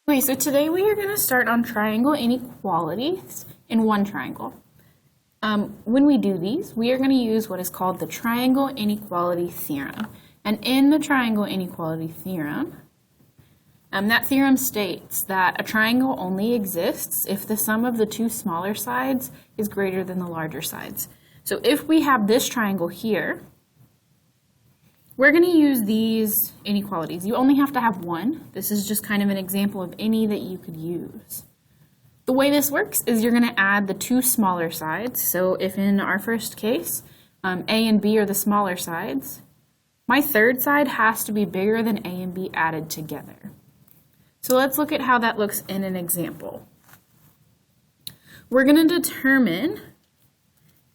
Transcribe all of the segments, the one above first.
Okay, so today we are going to start on triangle inequalities in one triangle. When we do these, we are going to use what is called the triangle inequality theorem. And in the triangle inequality theorem, that theorem states that a triangle only exists if the sum of the two smaller sides is greater than the larger sides. So if we have this triangle here, we're going to use these inequalities. You only have to have one. This is just kind of an example of any that you could use. The way this works is you're going to add the two smaller sides. So if in our first case, A and B are the smaller sides, my third side has to be bigger than A and B added together. So let's look at how that looks in an example. We're going to determine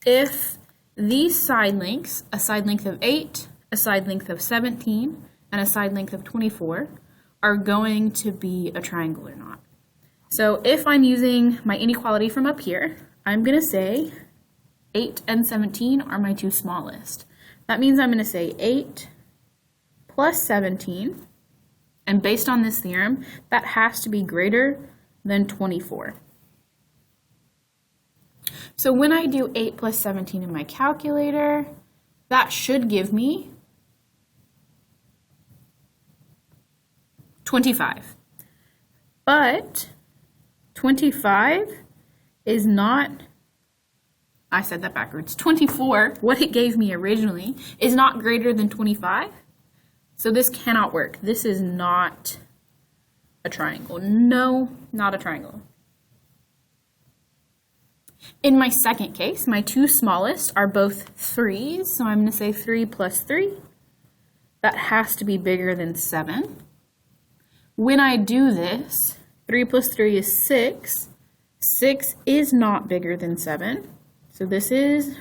if these side lengths, a side length of 8, a side length of 17, and a side length of 24, are going to be a triangle or not. So if I'm using my inequality from up here, I'm going to say 8 and 17 are my two smallest. That means I'm going to say 8 plus 17, and based on this theorem, that has to be greater than 24. So when I do 8 plus 17 in my calculator, that should give me 25. But 25 is not, I said that backwards, 24, what it gave me originally, is not greater than 25. So this cannot work. This is not a triangle. No, not a triangle. In my second case, my two smallest are both 3s, so I'm going to say 3 plus 3. That has to be bigger than 7. When I do this, 3 plus 3 is 6. 6 is not bigger than 7, so this is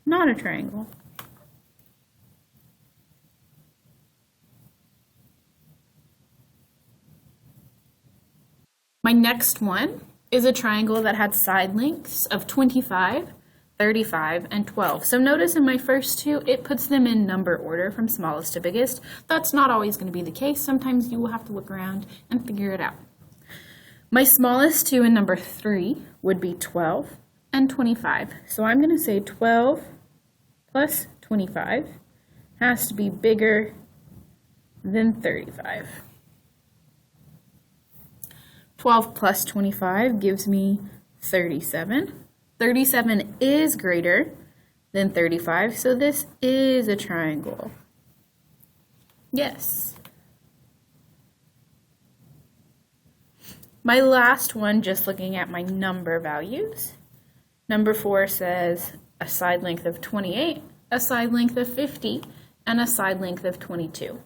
not a triangle. My next one is a triangle that had side lengths of 25, 35, and 12. So notice in my first two, it puts them in number order from smallest to biggest. That's not always going to be the case. Sometimes you will have to look around and figure it out. My smallest two in number 3 would be 12 and 25. So I'm going to say 12 plus 25 has to be bigger than 35. 12 plus 25 gives me 37. 37 is greater than 35, so this is a triangle. Yes. My last one, just looking at my number values. Number 4 says a side length of 28, a side length of 50, and a side length of 22.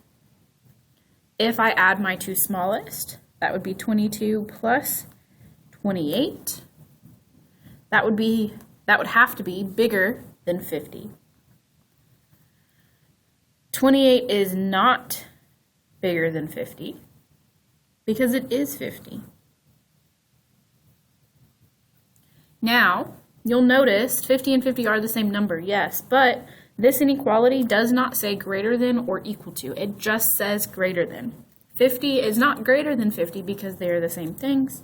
If I add my two smallest, that would be 22 plus 28. That would have to be bigger than 50. 28 is not bigger than 50 because it is 50. Now, you'll notice 50 and 50 are the same number, yes, but this inequality does not say greater than or equal to. It just says greater than. 50 is not greater than 50 because they are the same things.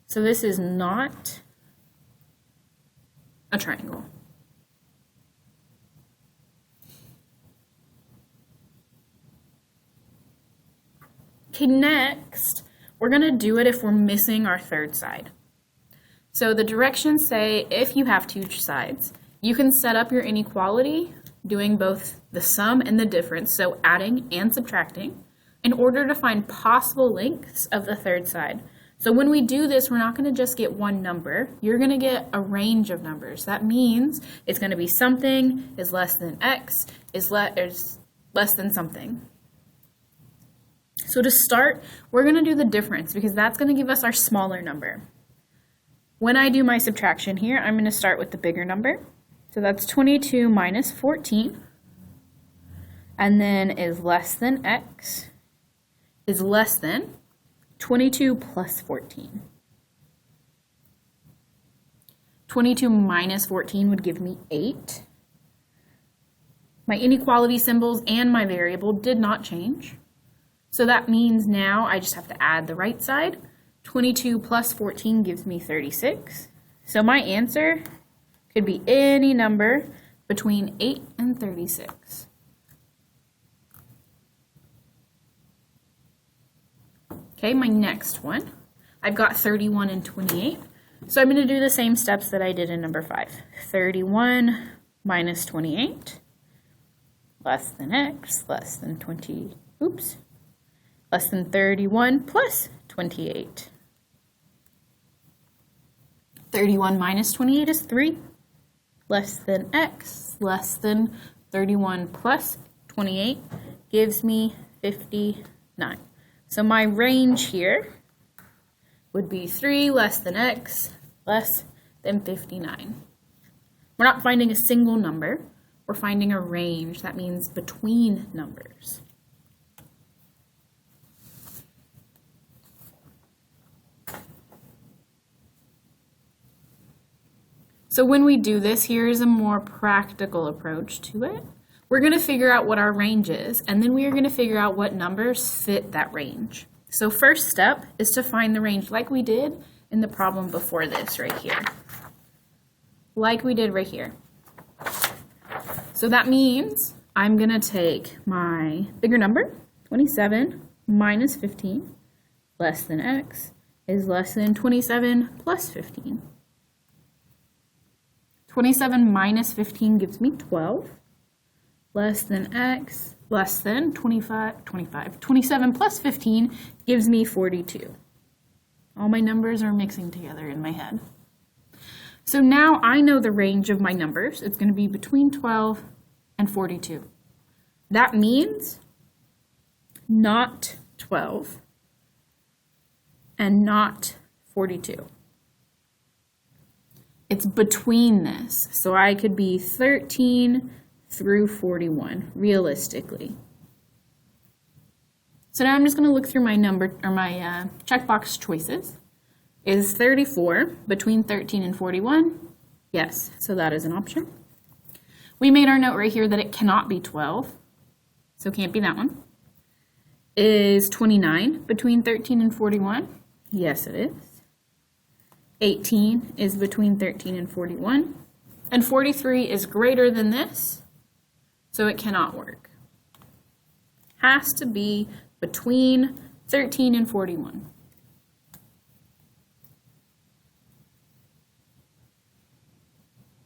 So this is not a triangle. Okay, next, we're going to do it if we're missing our third side. So the directions say if you have two sides, you can set up your inequality doing both the sum and the difference, so adding and subtracting, in order to find possible lengths of the third side. So when we do this, we're not going to just get one number. You're going to get a range of numbers. That means it's going to be something is less than x is less than something. So to start, we're going to do the difference because that's going to give us our smaller number. When I do my subtraction here, I'm going to start with the bigger number. So that's 22 minus 14, and then is less than x is less than 22 plus 14. 22 minus 14 would give me 8. My inequality symbols and my variable did not change. So that means now I just have to add the right side. 22 plus 14 gives me 36. So my answer could be any number between 8 and 36. Okay, my next one, I've got 31 and 28. So I'm going to do the same steps that I did in number 5. 31 minus 28, less than x, less than 31 plus 28. 31 minus 28 is 3, less than x, less than 31 plus 28 gives me 59. So my range here would be 3 less than x less than 59. We're not finding a single number, we're finding a range. That means between numbers. So when we do this, here's a more practical approach to it. We're going to figure out what our range is, and then we are going to figure out what numbers fit that range. So first step is to find the range like we did in the problem before this right here. Like we did right here. So that means I'm going to take my bigger number, 27 minus 15, less than x, is less than 27 plus 15. 27 minus 15 gives me 12, less than x, less than 25. 27 plus 15 gives me 42. All my numbers are mixing together in my head. So now I know the range of my numbers. It's going to be between 12 and 42. That means not 12 and not 42. It's between this. So I could be 13 through 41, realistically. So now I'm just going to look through my my checkbox choices. Is 34 between 13 and 41? Yes, so that is an option. We made our note right here that it cannot be 12, so it can't be that one. Is 29 between 13 and 41? Yes, it is. 18 is between 13 and 41. And 43 is greater than this, so it cannot work. Has to be between 13 and 41.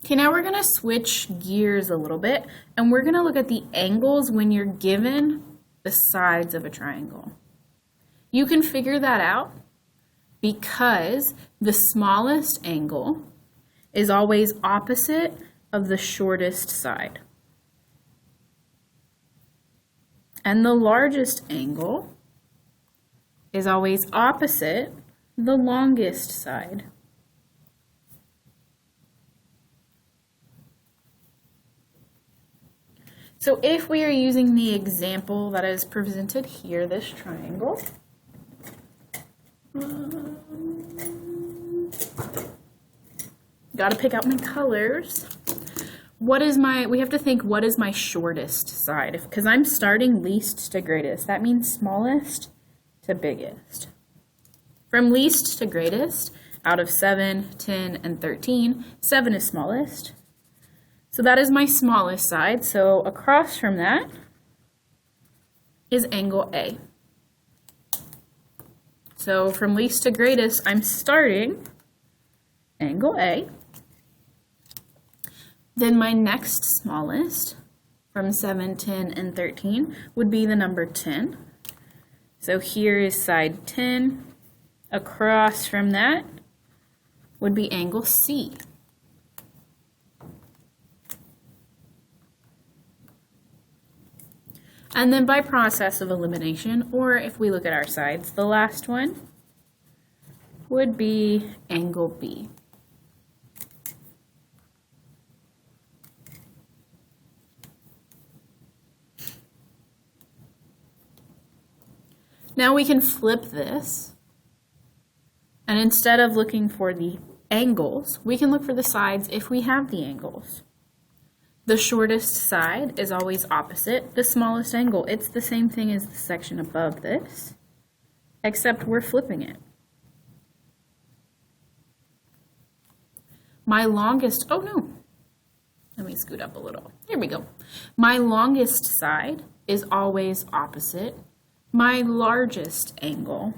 Okay, now we're going to switch gears a little bit, and we're going to look at the angles when you're given the sides of a triangle. You can figure that out because the smallest angle is always opposite of the shortest side. And the largest angle is always opposite the longest side. So if we are using the example that is presented here, this triangle, got to pick out my colors. We have to think, what is my shortest side? Because I'm starting least to greatest. That means smallest to biggest. From least to greatest, out of 7, 10, and 13, 7 is smallest. So that is my smallest side. So across from that is angle A. So from least to greatest, I'm starting angle A. Then my next smallest from 7, 10, and 13 would be the number 10. So here is side 10. Across from that would be angle C. And then by process of elimination, or if we look at our sides, the last one would be angle B. Now we can flip this, and instead of looking for the angles, we can look for the sides if we have the angles. The shortest side is always opposite the smallest angle. It's the same thing as the section above this, except we're flipping it. My longest, oh no, let me scoot up a little. Here we go. My longest side is always opposite my largest angle.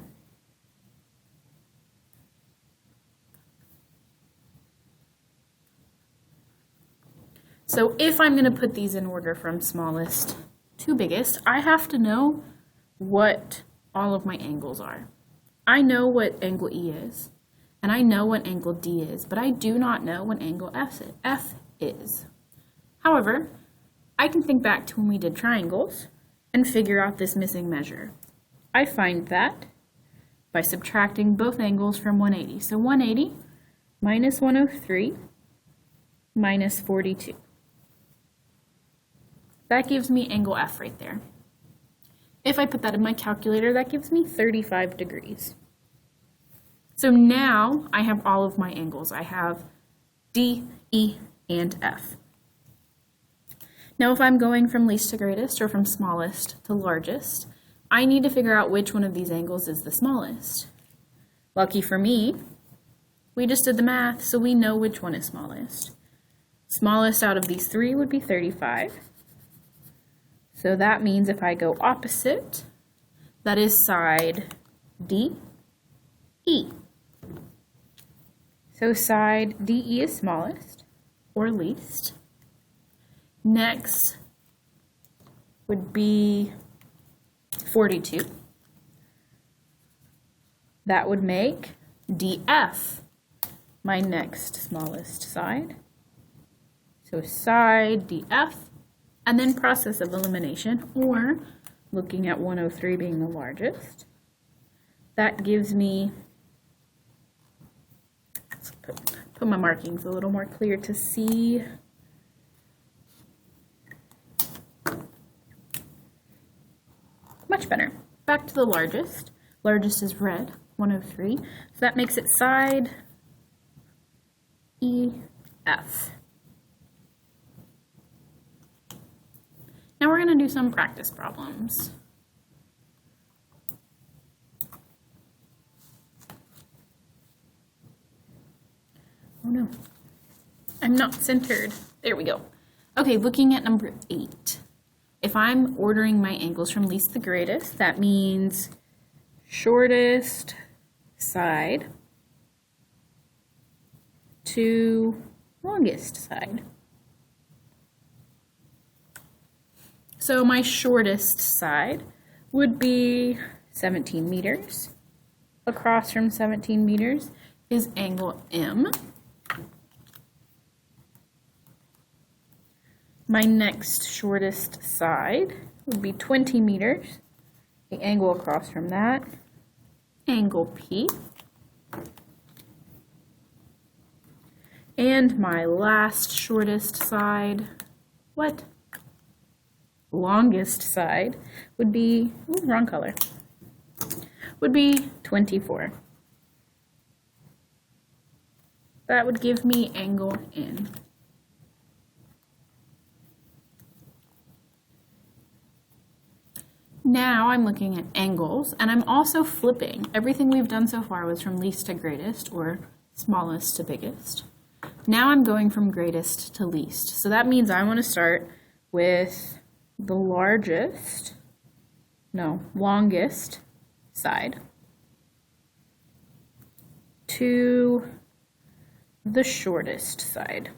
So if I'm going to put these in order from smallest to biggest, I have to know what all of my angles are. I know what angle E is, and I know what angle D is, but I do not know what angle F is. However, I can think back to when we did triangles and figure out this missing measure. I find that by subtracting both angles from 180. So 180 minus 103 minus 42. That gives me angle F right there. If I put that in my calculator, that gives me 35 degrees. So now I have all of my angles. I have D, E, and F. Now if I'm going from least to greatest or from smallest to largest, I need to figure out which one of these angles is the smallest. Lucky for me, we just did the math, so we know which one is smallest. Smallest out of these three would be 35. So that means if I go opposite, that is side D, E. So side DE is smallest or least. Next would be 42. That would make DF my next smallest side. So side DF, and then process of elimination, or looking at 103 being the largest. That gives me, let's put my markings a little more clear to see. Much better. Back to the largest. Largest is red, 103. So that makes it side EF. Now we're going to do some practice problems. Oh no, I'm not centered. There we go. Okay, looking at number 8. If I'm ordering my angles from least to greatest, that means shortest side to longest side. So my shortest side would be 17 meters. Across from 17 meters is angle M. My next shortest side would be 20 meters. The angle across from that, angle P. And my last shortest side, longest side would be, wrong color, would be 24. That would give me angle N. Now I'm looking at angles, and I'm also flipping. Everything we've done so far was from least to greatest, or smallest to biggest. Now I'm going from greatest to least. So that means I want to start with the longest side to the shortest side.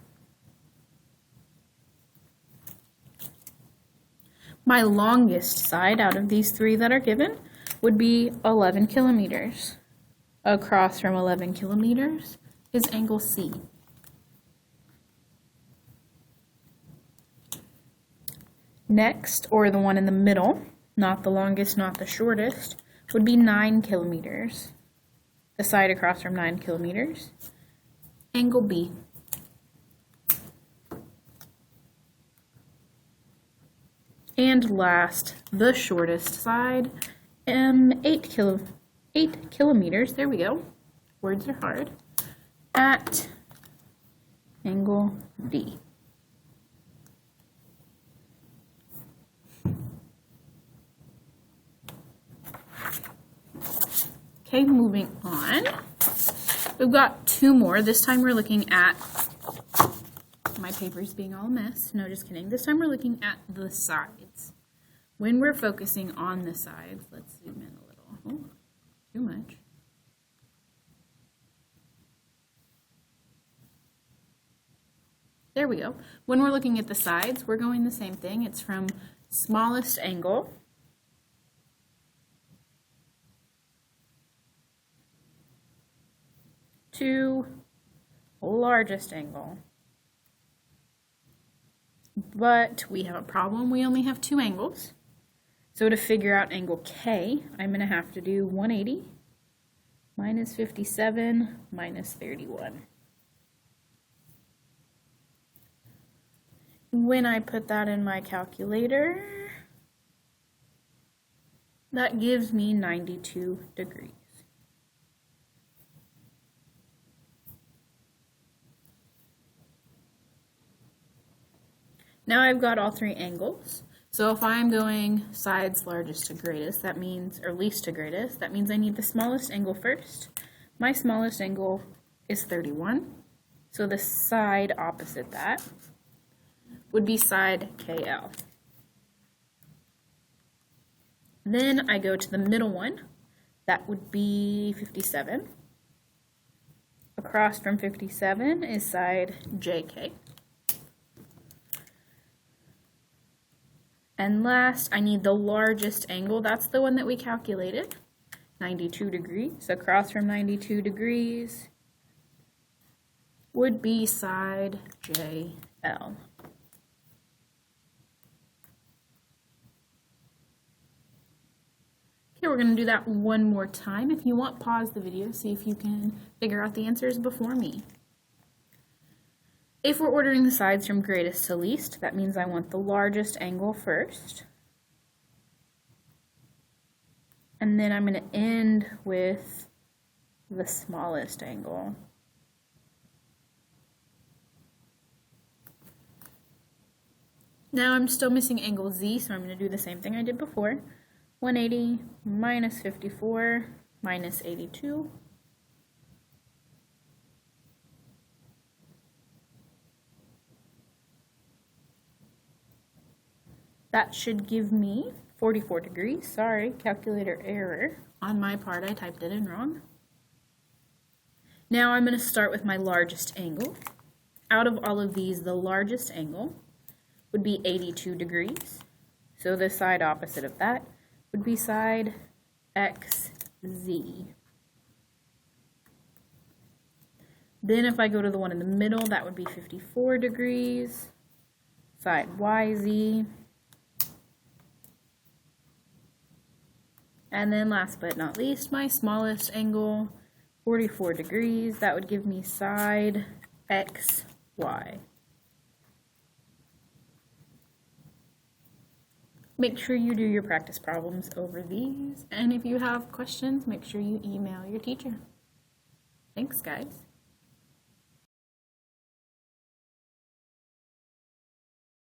My longest side out of these three that are given would be 11 kilometers. Across from 11 kilometers is angle C. Next, or the one in the middle, not the longest, not the shortest, would be 9 kilometers. The side across from 9 kilometers, angle B. And last, the shortest side, 8 kilometers, there we go, words are hard, at angle D. Okay, moving on. We've got two more. This time we're looking at, my paper's being all a mess. No, just kidding. This time we're looking at the sides. When we're focusing on the sides, let's zoom in a little. Oh, too much. There we go. When we're looking at the sides, we're going the same thing. It's from smallest angle to largest angle. But we have a problem. We only have two angles. So to figure out angle K, I'm going to have to do 180 minus 57 minus 31. When I put that in my calculator, that gives me 92 degrees. Now I've got all three angles. So if I'm going sides largest to greatest, that means, or least to greatest, that means I need the smallest angle first. My smallest angle is 31. So the side opposite that would be side KL. Then I go to the middle one. That would be 57. Across from 57 is side JK. And last, I need the largest angle. That's the one that we calculated, 92 degrees. Across from 92 degrees would be side JL. Okay, we're going to do that one more time. If you want, pause the video, see if you can figure out the answers before me. If we're ordering the sides from greatest to least, that means I want the largest angle first. And then I'm going to end with the smallest angle. Now I'm still missing angle Z, so I'm going to do the same thing I did before. 180 minus 54 minus 82. That should give me 44 degrees. Sorry, calculator error. On my part, I typed it in wrong. Now I'm going to start with my largest angle. Out of all of these, the largest angle would be 82 degrees. So the side opposite of that would be side XZ. Then if I go to the one in the middle, that would be 54 degrees. Side YZ. And then last but not least, my smallest angle, 44 degrees. That would give me side XY. Make sure you do your practice problems over these. And if you have questions, make sure you email your teacher. Thanks, guys.